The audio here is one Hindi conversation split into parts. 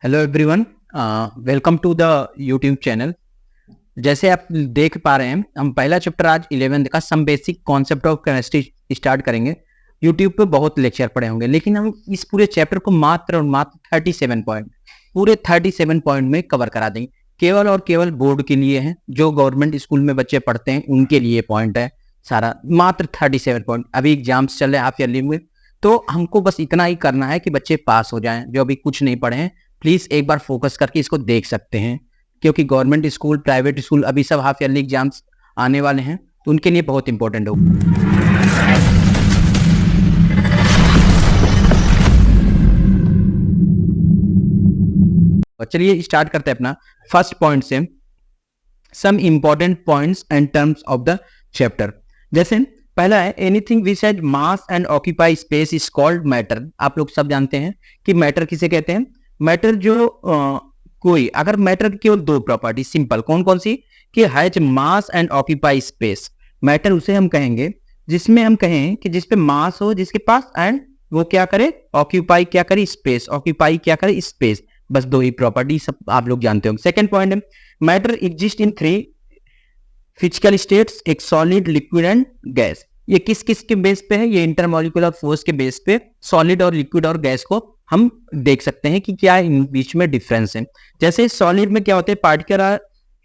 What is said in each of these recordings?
Hello everyone, welcome to the YouTube channel. जैसे आप देख पा रहे हैं, हम पहला चैप्टर आज 11th का some basic concept of chemistry start करेंगे। यूट्यूब पे बहुत लेक्चर पड़े होंगे, लेकिन हम इस पूरे चैप्टर को मात्र और मात्र 37 पॉइंट पूरे 37 पॉइंट में कवर करा देंगे। केवल और केवल बोर्ड के लिए है, जो गवर्नमेंट स्कूल में बच्चे पढ़ते हैं उनके लिए पॉइंट है सारा। मात्र 37 पॉइंट। अभी एग्जाम्स चल रहे हैं हाफ ईयरली में, तो हमको बस इतना ही करना है कि बच्चे पास हो जाएं। जो अभी कुछ नहीं पढ़े हैं, प्लीज एक बार फोकस करके इसको देख सकते हैं, क्योंकि गवर्नमेंट स्कूल, प्राइवेट स्कूल, अभी सब हाफ ईयरली एग्जाम्स आने वाले हैं, तो उनके लिए बहुत इंपॉर्टेंट होगा। चलिए स्टार्ट करते हैं अपना फर्स्ट पॉइंट से। Some important points and terms of the chapter. जैसे पहला है, anything which has mass and occupy space is called matter. आप लोग सब जानते हैं कि मैटर किसे कहते हैं। मैटर जो कोई अगर मैटर केवल दो प्रॉपर्टी सिंपल कौन कौन सी, कि has mass and occupy space. Matter उसे हम कहेंगे जिसमें हम कहें कि जिस पे मास हो जिसके पास, एंड वो क्या करे, ऑक्यूपाई क्या करे, स्पेस, ऑक्यूपाई क्या करे, स्पेस। बस दो ही प्रॉपर्टी सब आप लोग जानते होंगे। सेकंड पॉइंट है, matter exist in three physical states, एक सॉलिड, लिक्विड एंड गैस। ये किस किस के बेस पे है, ये इंटरमॉलिक्यूलर फोर्स के बेस पे सॉलिड और लिक्विड और गैस को हम देख सकते हैं कि क्या इन बीच में डिफरेंस है। जैसे सॉलिड में क्या होते हैं, particle are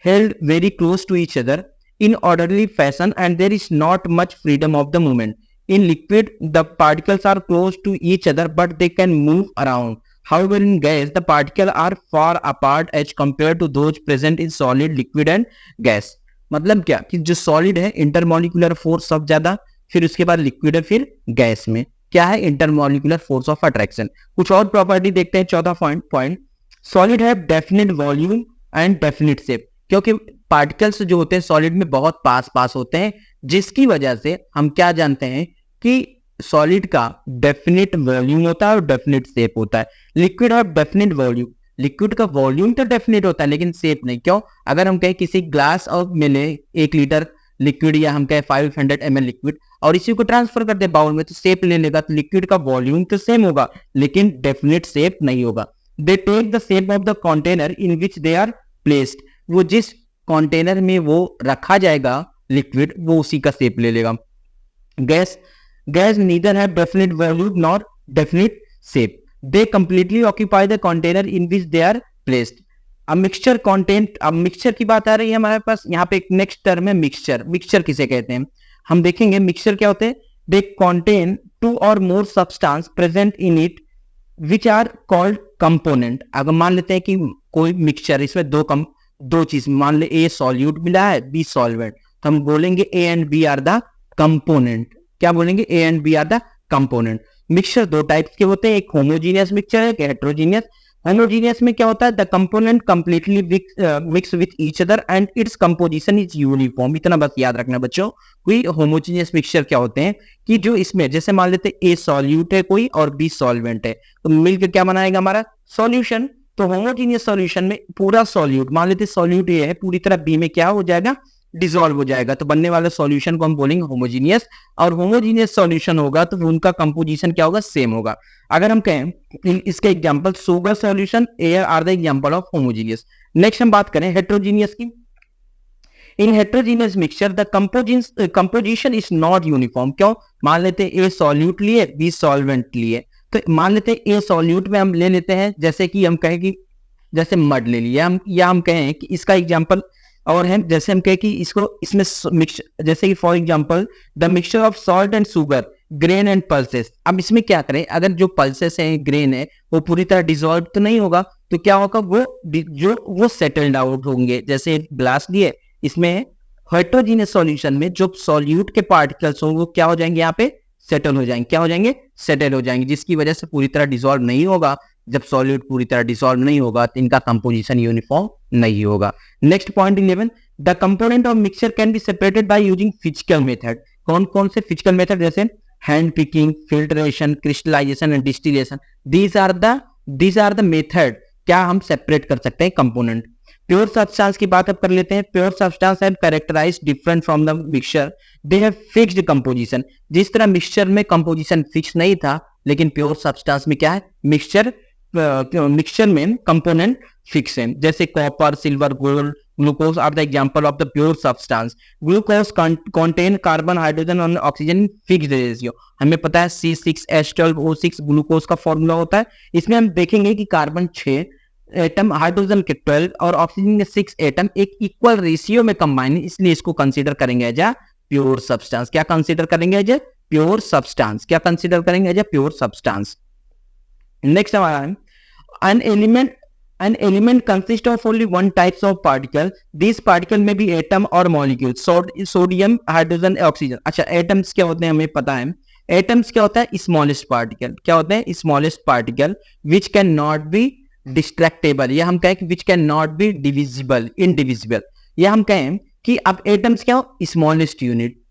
held very close to each other in orderly fashion and there is not much freedom of the movement. In liquid the particles are close to each other but they can move around. However, in gas, the particles are far apart as compared to those present in solid, liquid and gas. मतलब क्या कि जो सॉलिड है इंटरमॉलिक्यूलर फोर्स सब ज्यादा, फिर उसके बाद लिक्विड है, फिर गैस में क्या है, इंटरमॉलिक्यूलर फोर्स ऑफ अट्रैक्शन। कुछ और प्रॉपर्टी देखते हैं। चौथा पॉइंट, सॉलिड है definite volume and definite shape. क्योंकि पार्टिकल्स जो होते हैं सॉलिड में बहुत पास पास होते हैं, जिसकी वजह से हम क्या जानते हैं कि सॉलिड का डेफिनेट वॉल्यूम होता है और डेफिनेट शेप होता है। लिक्विड और डेफिनेट वॉल्यूम, लिक्विड का वॉल्यूम तो डेफिनेट होता है लेकिन शेप नहीं। क्यों? अगर हम कहें किसी ग्लास और मिले 1 लीटर लिक्विड, या हम कहें 500 ml लिक्विड, और इसी को ट्रांसफर कर दे बाउल में, तो शेप ले लेगा। तो लिक्विड का वॉल्यूम तो सेम होगा लेकिन डेफिनेट शेप नहीं होगा। They take the shape of the container in which they are placed. वो जिस कंटेनर में वो रखा जाएगा लिक्विड, वो उसी का शेप ले लेगा। Gas neither have definite value nor definite shape. They completely occupy the container in which they are placed. अब मिक्सचर कंटेंट, अब मिक्सचर की बात आ रही है हमारे पास। यहाँ पे एक नेक्स्ट टर्म है मिक्सचर। मिक्सचर किसे कहते हैं हम देखेंगे। मिक्सचर क्या होते हैं, दे contain two or more substance present in it which are called component। अगर मान लेते हैं कि कोई मिक्सचर, इसमें दो चीज, मान ले ए सॉल्यूट मिला है, बी सॉल्वेंट, तो हम बोलेंगे A and B are the component. क्या बोलेंगे, A and B are the component. Mixture दो टाइप के होते हैं, एक होमोजीनियस मिक्सचर है, एक हेटेरोजीनियस। होमोजीनियस में क्या होता है, the component completely mix with each other and its composition is uniform. इतना बस याद रखना बच्चों। कोई होमोजीनियस मिक्सचर क्या होते हैं कि जो इसमें, जैसे मान लेते हैं ए सॉल्यूट है कोई और बी सॉल्वेंट है, तो मिलकर क्या बनाएगा हमारा सॉल्यूशन। तो होमोजीनियस सॉल्यूशन में पूरा सॉल्यूट, मान लेते सॉल्यूट ए है, पूरी तरह बी में क्या हो जाएगा, डिसॉल्व हो जाएगा। तो बनने वाले सॉल्यूशन को हम बोलेंगे होमोजीनियस। और होमोजीनियस सॉल्यूशन होगा तो उनका कंपोजिशन क्या होगा, सेम होगा। अगर हम कहें इसके example, sugar solution, air are the example of homogeneous. Next हम बात करें हेटेरोजीनियस की। In heterogeneous mixture the composition is not uniform. क्यों? मान लेते हैं ए सॉल्यूट लिए, बी सॉल्वेंट लिए, तो मान लेते हैं ए सॉल्यूट में हम ले लेते हैं, जैसे कि हम कहें कि जैसे मड ले लिया हम, या हम कहें कि इसका एग्जांपल और है, जैसे हम कहें कि इसको इसमें मिक्स, जैसे कि for example the mixture of salt and sugar, grain and pulses. अब इसमें क्या करें, अगर जो पल्सेस हैं, ग्रेन है, वो पूरी तरह डिसॉल्व तो नहीं होगा, तो क्या होगा, वो सेटल्ड आउट होंगे। जैसे ग्लास लिए, इसमें हेटेरोजीनियस सॉल्यूशन में जो सॉल्यूट के पार्टिकल्स होंगे वो क्या हो जाएंगे, यहाँ पे सेटल हो जाएंगे। क्या हो जाएंगे, सेटल हो जाएंगे, जिसकी वजह से पूरी तरह डिसॉल्व नहीं होगा। जब सॉल्यूट पूरी तरह डिसॉल्व नहीं होगा तो इनका कंपोजिशन यूनिफॉर्म नहीं होगा। Next point 11, the component of mixture can be separated by using physical method. कौन कौन से फिजिकल मेथड, जैसे hand picking, filtration, crystallization and distillation. These are the method क्या हम सेपरेट कर सकते हैं कंपोनेंट। प्योर सब्सटेंस की बात अब कर लेते हैं। Pure substance have characterized different from the mixture, they have fixed composition. जिस तरह मिक्सचर में कंपोजिशन फिक्स नहीं था, लेकिन प्योर सब्सटेंस में क्या है, मिक्सचर मिक्सचर में कंपोनेंट फिक्स है, जैसे copper, silver, gold, glucose are the example of the pure substance. Glucose contain carbon, hydrogen और ऑक्सीजन फिक्स्ड रेशियो। हमें पता है C6H12O6 ग्लूकोज का फॉर्मूला होता है। इसमें हम देखेंगे कि कार्बन 6 एटम, हाइड्रोजन के 12 और ऑक्सीजन के 6 एटम एक इक्वल रेशियो में कंबाइन है, इसलिए इसको कंसीडर करेंगे एज अ प्योर सब्सटेंस। क्या कंसीडर करेंगे एज ए प्योर सब्सटेंस? क्या कंसीडर करेंगे as a pure substance? Next हमारा है an element consists of only one types of particle. These particle may be atom or molecule. Sodium, hydrogen, oxygen. अच्छा, एटम्स क्या होते हैं हमें पता है। एटम्स क्या होता है? Smallest particle. क्या होते हैं? Smallest particle which can not be destructible, या हम कहें कि which can not be divisible, indivisible, या हम कहें कि अब एटम्स क्या हो? Smallest unit.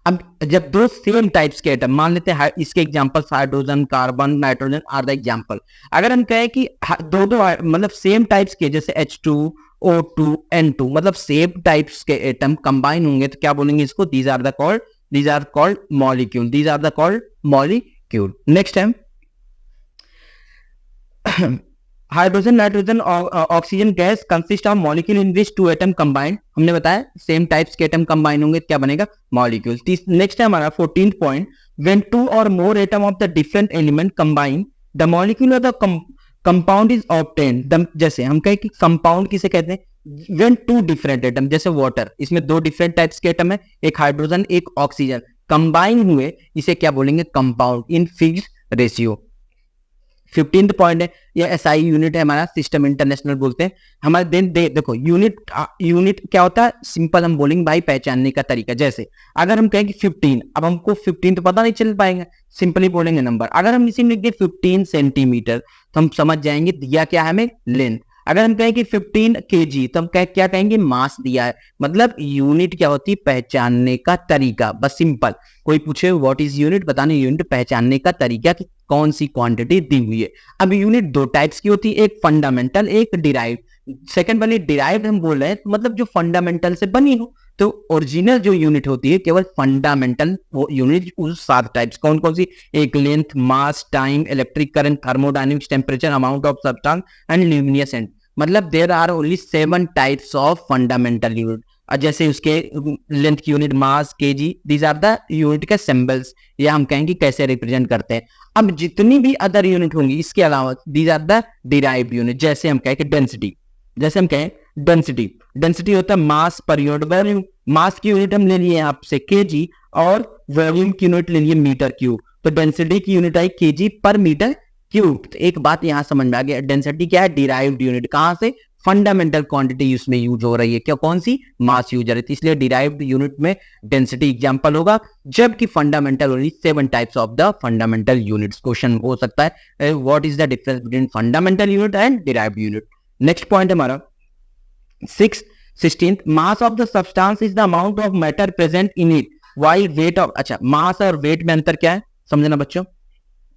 अब जब दो सेम टाइप्स के एटम, मान लेते हैं इसके examples hydrogen, carbon, nitrogen are the example. अगर हम कहें कि दो मतलब सेम टाइप्स के, जैसे H2O2 N2, मतलब सेम टाइप्स के एटम कंबाइन होंगे तो क्या बोलेंगे इसको? These are called molecule. These are the called molecule. Next है hydrogen, nitrogen, oxygen gas consist of molecule in which two atom combined. हमने बताया सेम टाइप्स के एटम कंबाइन होंगे क्या बनेगा? मॉलिक्यूल। नेक्स्ट है हमारा 14th पॉइंट, व्हेन टू और मोर atom of the different element combine the molecule of the compound is obtained. जैसे हम कहें कि कंपाउंड किसे कहते हैं? व्हेन टू डिफरेंट एटम, जैसे वाटर, इसमें दो डिफरेंट टाइप्स के एटम है, एक हाइड्रोजन एक ऑक्सीजन, कंबाइन हुए, इसे क्या बोलेंगे? Compound in fixed ratio. 15th point है, ये एसआई यूनिट है हमारा, सिस्टम इंटरनेशनल बोलते हैं हमारे दिन। देखो यूनिट क्या होता है? सिंपल हम बोलेंगे भाई, पहचानने का तरीका। जैसे अगर हम कहें कि 15, अब हमको 15 तो पता नहीं चल पाएगा, सिंपली बोलेंगे नंबर। अगर हम इसी में लिख दें 15 सेंटीमीटर तो हम समझ जाएंगे दिया क्या है हमें? लेंथ। अगर हम कहें कि 15 kg तो हम क्या कहेंगे? मास दिया है। मतलब यूनिट क्या होती है? पहचानने का तरीका। बस सिंपल, कोई पूछे व्हाट इज यूनिट, बताने यूनिट पहचानने का तरीका कि कौन सी क्वांटिटी दी हुई है। अब यूनिट दो टाइप्स की होती है, एक फंडामेंटल, एक डिराइव्ड। सेकंड वाली डिराइव्ड हम बोल रहे हैं, मतलब जो फंडामेंटल से बनी हो। तो ओरिजिनल जो यूनिट होती है केवल फंडामेंटल वो यूनिट, उस 7 टाइप्स। कौन कौन सी? एक length, mass, time, electric current, thermodynamics, temperature, amount of substance and luminescence. मतलब there are only 7 types of fundamental unit. जैसे उसके लेंथ की unit, mass, kg, these are the unit के सिंबल्स, या हम कहेंगे कैसे रिप्रेजेंट करते हैं। अब जितनी भी अदर यूनिट होंगी इसके अलावा, these are the derived unit. जैसे हम कहें कि डेंसिटी, जैसे हम कहें डेंसिटी होता है मास पर यूनिट वॉल्यूम। मास की यूनिट हम ले लिए आपसे केजी, और वॉल्यूम की यूनिट ले लिए मीटर क्यूब। तो डेंसिटी की यूनिट आई केजी पर मीटर क्यूब। तो एक बात यहां समझ में आ गया, डेंसिटी क्या है? Derived unit. कहां से? फंडामेंटल क्वांटिटी उसमें यूज हो रही है, क्या? कौन सी? मास यूज हो रही है, इसलिए डिराइव्ड यूनिट में डेंसिटी एग्जांपल होगा। जबकि fundamental only 7 types of the fundamental units. Question हो सकता है what is the difference between fundamental unit and derived unit. Next point हमारा 16th, mass of the substance is the amount of matter present in it while weight of. अच्छा, मास और वेट में अंतर क्या है समझना बच्चों?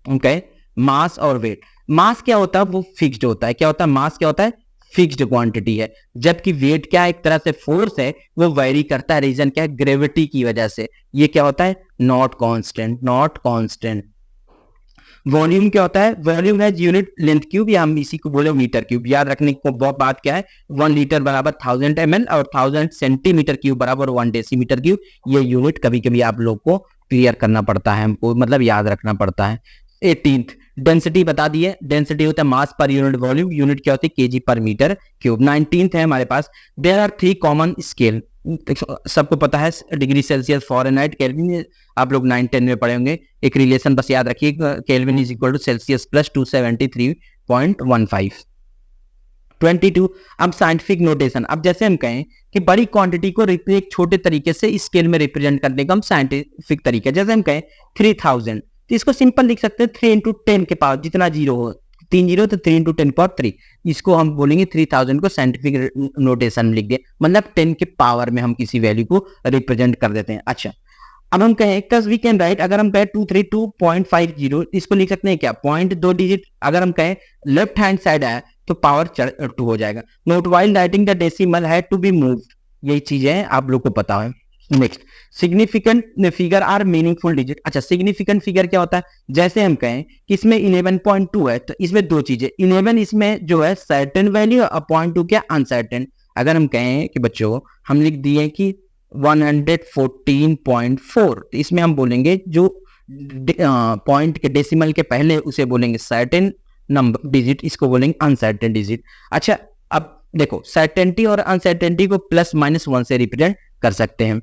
ओके, मास और वेट। मास क्या होता है? वो फिक्स्ड होता है। क्या होता है? मास क्या होता है? फिक्स्ड क्वांटिटी है। जबकि वेट क्या है? एक तरह से फोर्स है, वो वेरी करता है। रीजन क्या है? ग्रेविटी की वजह से। ये क्या होता है? Not constant. वॉल्यूम क्या होता है? वॉल्यूम है यूनिट लेंथ क्यूब, या हम इसी को बोले मीटर क्यूब। याद रखने को बहुत बात क्या है? 1 लीटर बराबर 1000 ml और 1000 सेंटीमीटर क्यूब बराबर 1 डेसीमीटर क्यूब। ये यूनिट कभी कभी आप लोग को क्लियर करना पड़ता है, हमको मतलब याद रखना पड़ता है। 18th, डेंसिटी बता दिए। डेंसिटी होता है मास पर यूनिट वॉल्यूम, यूनिट क्या होती है? केजी पर मीटर क्यूब। 19th है हमारे पास, देयर आर 3 कॉमन स्केल। सबको पता है डिग्री सेल्सियस, फ़ारेनहाइट, केल्विन, आप लोग 9-10 में पढ़े होंगे। एक रिलेशन बस याद रखिए, kelvin is equal to celsius plus 273.15। 22, अब साइंटिफिक नोटेशन। अब जैसे हम कहें कि बड़ी क्वांटिटी को एक छोटे तरीके से स्केल में रिप्रेजेंट करने का हम साइंटिफिक तरीका, जैसे हम कहें 3000, तो इसको सिंपल लिख सकते हैं 3 × 10 के पावर, जितना जीरो हो, 3 जीरो तो 3 × 10 पावर 3। इसको हम बोलेंगे 3000 को साइंटिफिक नोटेशन में लिख दिए, मतलब 10 के पावर में हम किसी वैल्यू को रिप्रेजेंट कर देते हैं। अच्छा, अब हम कहें कस वी कैन राइट, अगर हम कहें 232.50, इसको लिख सकते हैं क्या? Point 2 digit. अगर हम कहें लेफ्ट हैंड साइड है तो पावर 2 हो जाएगा। Note while writing the decimal had to be moved. यही चीजें आप लोग को पता है। Next, significant figure are meaningful digit. अच्छा, सिग्निफिकेंट फिगर क्या होता है? जैसे हम कहें कि इसमें 11.2 है, तो इसमें दो चीजें, 11 इसमें जो है सर्टेन वैल्यू और 0.2 क्या अनसर्टेन। अगर हम कहें कि बच्चों हम लिख दिए कि 114.4, तो इसमें हम बोलेंगे जो पॉइंट के डेसिमल के पहले उसे बोलेंगे सर्टेन नंबर डिजिट, इसको बोलेंगे अनसर्टेन डिजिट। अच्छा, अब देखो सर्टेनिटी और अनसर्टेनिटी को प्लस माइनस वन से रिप्रेजेंट कर सकते हैं।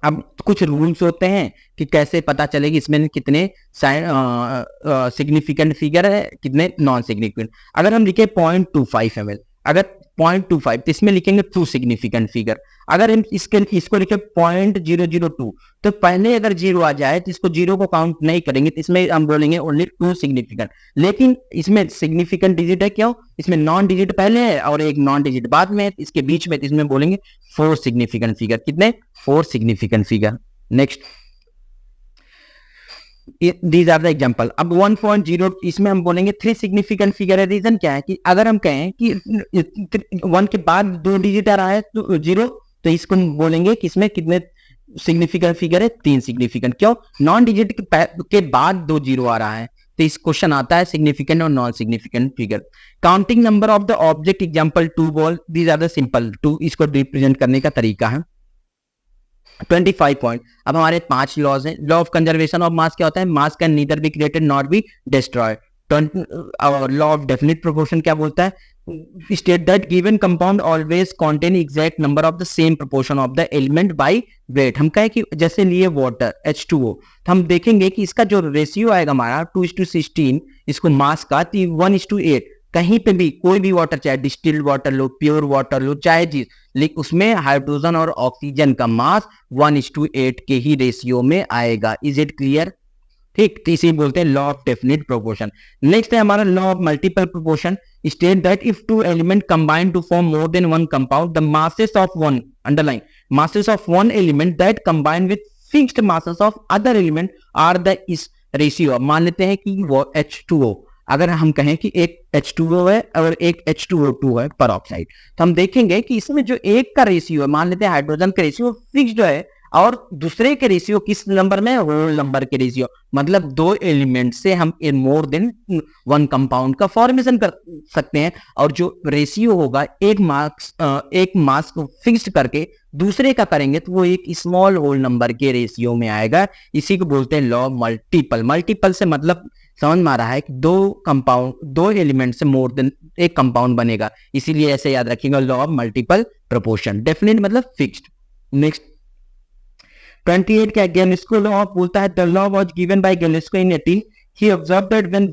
अब कुछ रूल्स होते हैं कि कैसे पता चलेगी इसमें कितने सिग्निफिकेंट फिगर है, कितने नॉन सिग्निफिकेंट। अगर हम लिखे 0.25 ml, अगर 0.25 तो इसमें लिखेंगे टू सिग्निफिकेंट फिगर। अगर हम इसको लिखे 0.002, तो पहले अगर जीरो आ जाए तो इसको जीरो को काउंट नहीं करेंगे, तो इसमें हम बोलेंगे ओनली टू सिग्निफिकेंट। लेकिन इसमें सिग्निफिकेंट डिजिट है, क्यों? इसमें नॉन डिजिट पहले है और एक नॉन डिजिट बाद में है, इसके बीच में, इसमें बोलेंगे फोर सिग्निफिकेंट फिगर। कितने? Four significant figure. Next, these are the example. अब 1.0 इसमें हम बोलेंगे थ्री सिग्निफिकेंट फिगर है। रीजन क्या है कि अगर हम कहें कि 1 के बाद दो डिजिट आ रहा है तो जीरो, तो इसको बोलेंगे कि इसमें कितने सिग्निफिकेंट फिगर है? तीन सिग्निफिकेंट। क्यों? नॉन डिजिट के बाद दो जीरो आ रहा है, तो इस क्वेश्चन आता है सिग्निफिकेंट और non significant figure. Counting number of the object, example 2 ball, these are the simple to, इसको रिप्रेजेंट करने का तरीका है 25 पॉइंट। अब हमारे 5 लॉज हैं। Law of conservation of mass क्या होता है? मास can neither be created not be destroy. और लॉ ऑफ डेफिनिट प्रोपोर्शन क्या बोलता है? State that given compound always contain exact number of the same proportion of the element by weight. हम कहें कि जैसे लिए वाटर H2O, तो हम देखेंगे कि इसका जो रेशियो आएगा हमारा 2:16 इसको मास का, 1:8। कहीं पे भी कोई भी वाटर, चाहे डिस्टिल्ड वाटर लो, प्योर वाटर लो, चाहे चीज, लेकिन उसमें हाइड्रोजन और ऑक्सीजन का मास 1:8 के ही रेशियो में आएगा। Is it clear? ठीक, तो इसे बोलते हैं law of definite proportion. Next है हमारा law of multiple proportion. State that if two element combine to form more than one compound, the masses of one, underline, masses of one element that combine with fixed masses of other element are the इस रेशियो। मान लेते हैं कि वो H2O, अगर हम कहें कि एक H2O है और एक H2O2 है पर ऑक्साइड, तो हम देखेंगे कि इसमें जो एक का रेशियो है, मान लेते हैं हाइड्रोजन का रेशियो फिक्स्ड है, और दूसरे के रेशियो किस नंबर में? होल नंबर के रेशियो। मतलब दो एलिमेंट से हम मोर देन वन कंपाउंड का फॉर्मेशन कर सकते हैं, और जो रेशियो होगा एक मास को फिक्स्ड करके दूसरे का करेंगे तो वो एक स्मॉल होल नंबर के रेशियो में आएगा। इसी को बोलते हैं लॉ मल्टीपल। मल्टीपल से मतलब समझ में आ रहा है कि दो एलिमेंट से मोर देन एक कंपाउंड बनेगा, इसीलिए ऐसे याद रखिएगा law of multiple proportion. Definite मतलब फिक्स्ड। नेक्स्ट 28 क्या? गैलिस्को लॉ बोलता है the law was given by Gay Lussac in 18। He observe that when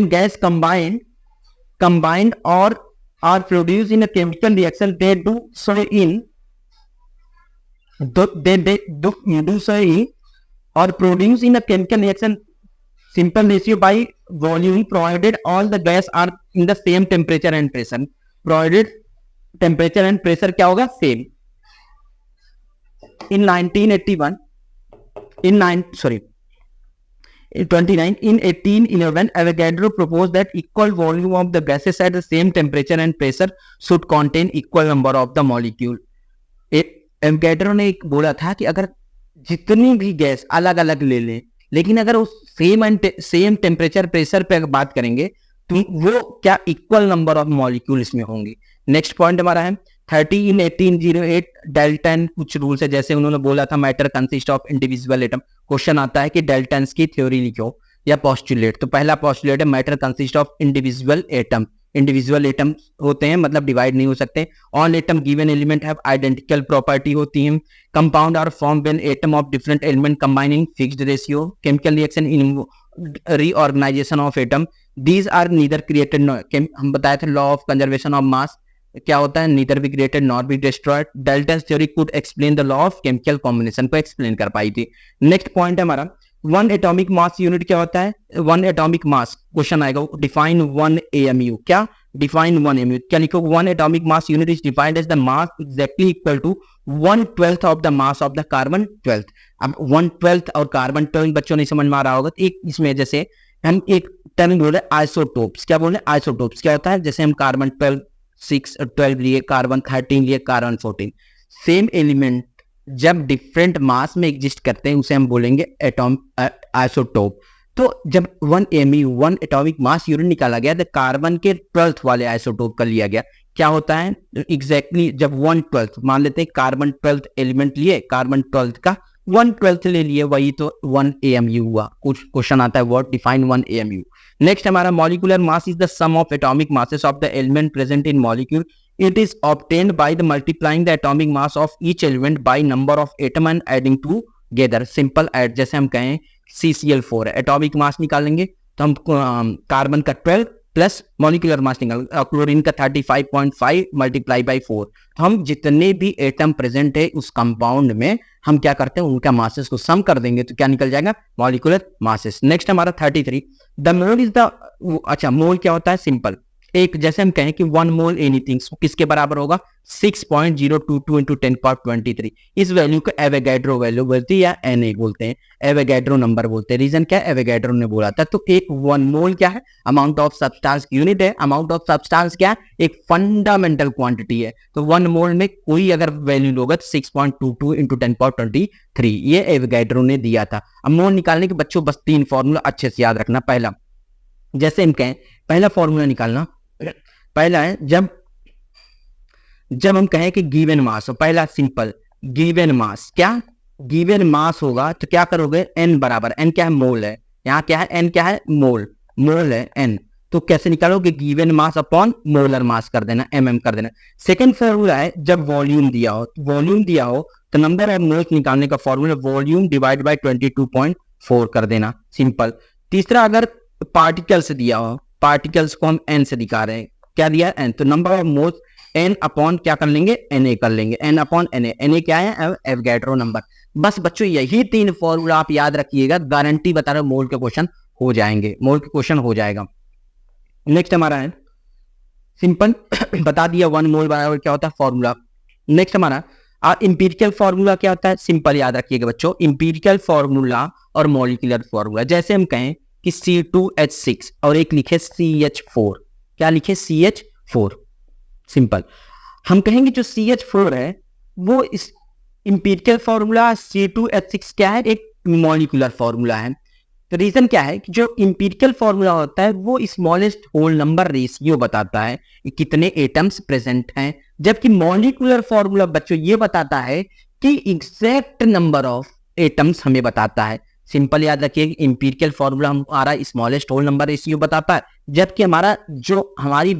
gas combined or are produced in a chemical reaction, they do so or produce in a chemical reaction simple ratio by volume, provided all the gas are in the same temperature and pressure। provided temperature and pressure क्या होगा? same। in 1981 in 1811 Avogadro proposed that equal volume of the gases at the same temperature and pressure should contain equal number of the molecule। Avogadro ने एक बोला था कि अगर जितनी भी गैस अलग अलग ले लें, लेकिन अगर उस सेम टेम्परेचर प्रेशर पे अगर बात करेंगे तो वो क्या इक्वल नंबर ऑफ मॉलिक्यूल इसमें होंगे। नेक्स्ट पॉइंट हमारा है 30 in 1808 डेल्टन। कुछ रूल्स है, जैसे उन्होंने बोला था matter consist of individual atom. Question आता है कि डेल्टन्स की थ्योरी लिखो या पोस्टुलेट। तो पहला पोस्टुलेट है matter consist of individual atom. Individual atom होते हैं मतलब डिवाइड नहीं हो सकते। All atom given element have identical property होती है। Compound are form when atom of different element combining fixed ratio. Chemical reaction in reorganization of atom, these are neither created. हम बताए थे law of conservation of mass क्या होता है? Neither be created not be destroyed. Dalton's theory could explain the law of chemical combination को एक्सप्लेन कर पाई थी। नेक्स्ट पॉइंट है हमारा वन एटॉमिक मास यूनिट क्या होता है? वन एटॉमिक मास क्वेश्चन आएगा, डिफाइन 1 AMU। क्या? Define 1 AMU। क्या लिखो? One atomic mass unit is defined as the mass exactly equal to 1/12 of the mass of the carbon 12। अब 1/12 और कार्बन 12 बच्चों नहीं समझ में आ रहा होगा, एक इसमें जैसे हम एक टर्म बोले आइसोटोप्स। क्या बोले? आइसोटोप्स क्या होता है? जैसे हम कार्बन 12 12 लिए, कार्बन 13 लिए, कार्बन 14। सेम एलिमेंट जब डिफरेंट मास में एग्जिस्ट करते हैं उसे हम बोलेंगे आइसोटोप। तो जब 1 MeU 1 एटॉमिक मास यूनिट निकाला गया तो कार्बन के 12th वाले आइसोटोप का लिया गया। क्या होता है एग्जैक्टली जब 1/12 मान लेते हैं, कार्बन 12th एलिमेंट लिए, कार्बन 12th का 1/12 ले लिए, वही तो 1 AMU हुआ। कुछ क्वेश्चन आता है व्हाट डिफाइन 1 AMU। नेक्स्ट हमारा molecular mass is the sum of atomic masses of the element present in molecule. It is obtained by the multiplying the atomic mass of each element by number of atom and adding together. Simple add, जैसे हम कहें CCl4 है, एटॉमिक मास निकालेंगे तो हम कार्बन का 12 प्लस मॉलिक्यूलर मास निकाल, क्लोरीन का 35.5 मल्टीप्लाई बाई 4। तो हम जितने भी एटम प्रेजेंट है उस कंपाउंड में हम क्या करते हैं, उनका मासेस को सम कर देंगे तो क्या निकल जाएगा, मॉलिक्यूलर मासेस। नेक्स्ट हमारा 33, द मोल इज द, अच्छा मोल क्या होता है, सिंपल एक, जैसे हम कहें कि 1 मोल एनीथिंग किसके बराबर होगा, 6.022 इंटू 10^23। इस वैल्यू को एवोगैड्रो वैल्यू बोलते हैं या Na बोलते हैं, एवोगैड्रो नंबर बोलते हैं। रीजन क्या है, एवोगैड्रो ने बोला था। तो एक 1 मोल क्या है, अमाउंट ऑफ सब्सटेंस की यूनिट है। अमाउंट ऑफ सब्सटेंस क्या है, एक फंडामेंटल क्वांटिटी है। तो 1 मोल में कोई अगर वैल्यू लोगे तो 6.22 इंटू 10^23, ये एवोगैड्रो ने दिया था। अब मोल निकालने के बच्चों बस 3 फॉर्मूला अच्छे से याद रखना। पहला, जैसे हम कहें, पहला फॉर्मूला निकालना, पहला है जब हम कहें कि गिवन मास हो, पहला सिंपल गिवन मास, क्या गिवन मास होगा तो क्या करोगे, n बराबर, n क्या है, मोल है, यहाँ क्या है, n क्या है, मोल, मोल है n। तो कैसे निकालोगे, given mass upon molar mass कर देना, mm कर देना। सेकंड फॉर्मूला है जब वॉल्यूम दिया हो, वॉल्यूम दिया हो तो नंबर ऑफ मोल्स निकालने का फॉर्मूला वॉल्यूम डिवाइड बाय 22.4 कर देना, सिंपल। तीसरा, अगर पार्टिकल्स दिया हो, पार्टिकल्स को हम n से दिखा रहे हैं, क्या दिया है, n, तो number of moles n upon क्या कर लेंगे, Na कर लेंगे, n अपॉन Na। Na क्या है, एवोगैड्रो नंबर। बस बच्चों यही 3 फॉर्मूला आप याद रखिएगा, गारंटी बता रहा हूं मोल के क्वेश्चन हो जाएंगे, मोल के क्वेश्चन हो जाएगा। नेक्स्ट हमारा है सिंपल बता दिया 1 मोल बराबर क्या होता है, फॉर्मूला। नेक्स्ट हमारा इंपीरिकल फॉर्मूला क्या होता है, सिंपल याद रखिएगा बच्चों, इंपीरिकल फॉर्मूला और मॉलिक्यूलर फॉर्मूला। जैसे हम कहें कि C2H6 और एक लिखे CH4, क्या लिखे, CH4, सिंपल। हम कहेंगे जो CH4 है वो इस इंपीरिकल फॉर्मूला, C2H6 क्या है, एक मॉलिक्यूलर फॉर्मूला है। तो रीजन क्या है कि जो इंपीरिकल फॉर्मूला होता है वो स्मॉलेस्ट होल नंबर रेशियो बताता है कि कितने एटम्स प्रेजेंट हैं, जबकि मॉलिक्यूलर फॉर्मूला बच्चों ये बताता है कि एग्जैक्ट नंबर ऑफ एटम्स हमें बताता है। सिंपल याद रखिए, इंपीरिकल फॉर्मूला हमारा स्मॉलेस्ट होल नंबर रेशियो बताता है, जबकि हमारा जो हमारी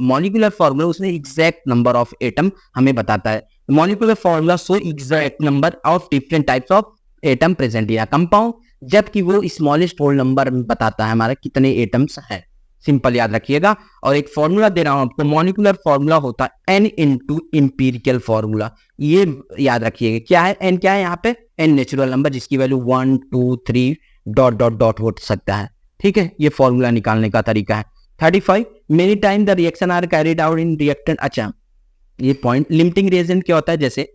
मॉलिक्यूलर फॉर्मूला उसमें एग्जैक्ट नंबर ऑफ एटम हमें बताता है। Molecular formula so exact number of different types of atom present या कंपाउंड, जबकि वो स्मॉलेस्ट होल नंबर बताता है हमारा कितने एटम्स हैं। सिंपल याद रखिएगा। और एक फॉर्मूला दे रहा हूं आपको, मॉलिक्यूलर फॉर्मूला होता है n इंटू इंपीरिकल फॉर्मूला, ये याद रखिएगा। क्या है n, क्या है यहाँ पे, n नेचुरल नंबर जिसकी वैल्यू 1 2 3 डॉट डॉट डॉट हो सकता है, ठीक है। ये फॉर्मूला निकालने का तरीका है। 35, many time the reaction are carried out in reactant. अच्छा ये पॉइंट, लिमिटिंग रिएजेंट क्या होता है, जैसे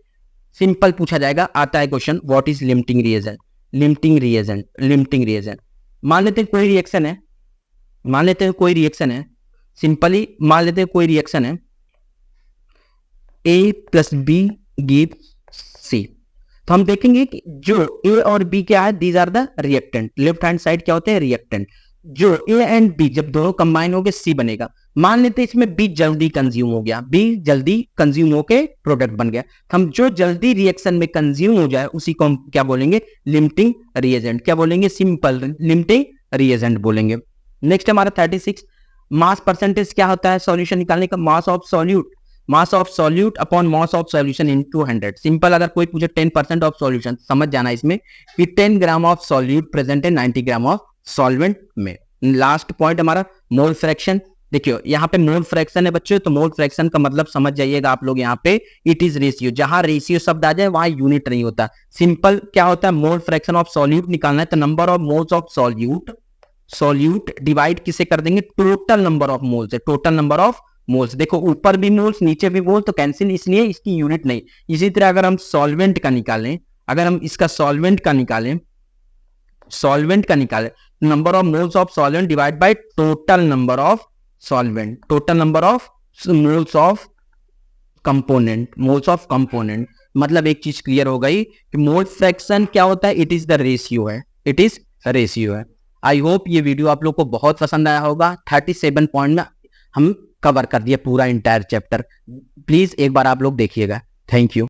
सिंपल पूछा जाएगा, आता है question, what is limiting reagent. Limiting reagent, limiting reagent, मान लेते हैं कोई रिएक्शन है, मान लेते हैं कोई रिएक्शन है, सिंपली मान लेते हैं कोई रिएक्शन है, A plus B give C। तो हम देखेंगे कि जो A और B क्या है, these are the reactant, left hand side क्या होते हैं, रिएक्टेंट। जो A एंड B जब दोनों कंबाइन हो गए C बनेगा। मान लेते हैं इसमें B जल्दी कंज्यूम हो गया, B जल्दी कंज्यूम होके प्रोडक्ट बन गया। हम जो जल्दी रिएक्शन में कंज्यूम हो जाए उसी को हम क्या बोलेंगे, लिमिटिंग रिएजेंट। क्या बोलेंगे, सिंपल लिमिटिंग रिएजेंट बोलेंगे। नेक्स्ट हमारा 36, मास परसेंटेज क्या होता है सॉल्यूशन निकालने का, mass of solute, mass of solute upon mass of solution into 100। Simple, अगर कोई पूछे 10% ऑफ सॉल्यूशन, समझ जाना इसमें कि 10 ग्राम ऑफ सॉल्यूट प्रेजेंट है 90 ग्राम ऑफ सॉल्वेंट में। लास्ट पॉइंट हमारा मोल फ्रैक्शन। देखियो यहाँ पे मोल फ्रैक्शन है बच्चों, तो मोल फ्रैक्शन का मतलब समझ जाइएगा आप लोग, यहाँ पे इट इज रेशियो, जहां रेशियो शब्द आ जाए वहां यूनिट नहीं होता। सिंपल क्या होता है, मोल फ्रैक्शन ऑफ सॉल्यूट निकालना है तो number of moles of solute, solute divide किसे कर देंगे, टोटल नंबर ऑफ मोल्स है, टोटल नंबर ऑफ मोल्स। देखो ऊपर भी मोल्स नीचे भी मोल्स, तो कैंसिल, इसलिए इसकी यूनिट नहीं। इसी तरह अगर हम सॉल्वेंट का निकालें, अगर हम इसका सॉल्वेंट का निकालें, सॉल्वेंट का निकालें, number of moles of solvent divide by total number of solvent, total number of moles of component मतलब एक चीज क्लियर हो गई कि मोल फ्रैक्शन क्या होता है, इट इज द रेशियो है, इट इज रेशियो है। आई होप ये वीडियो आप लोग को बहुत पसंद आया होगा। 37 पॉइंट में हम कवर कर दिए पूरा इंटायर चैप्टर। प्लीज एक बार आप लोग देखिएगा। Thank you.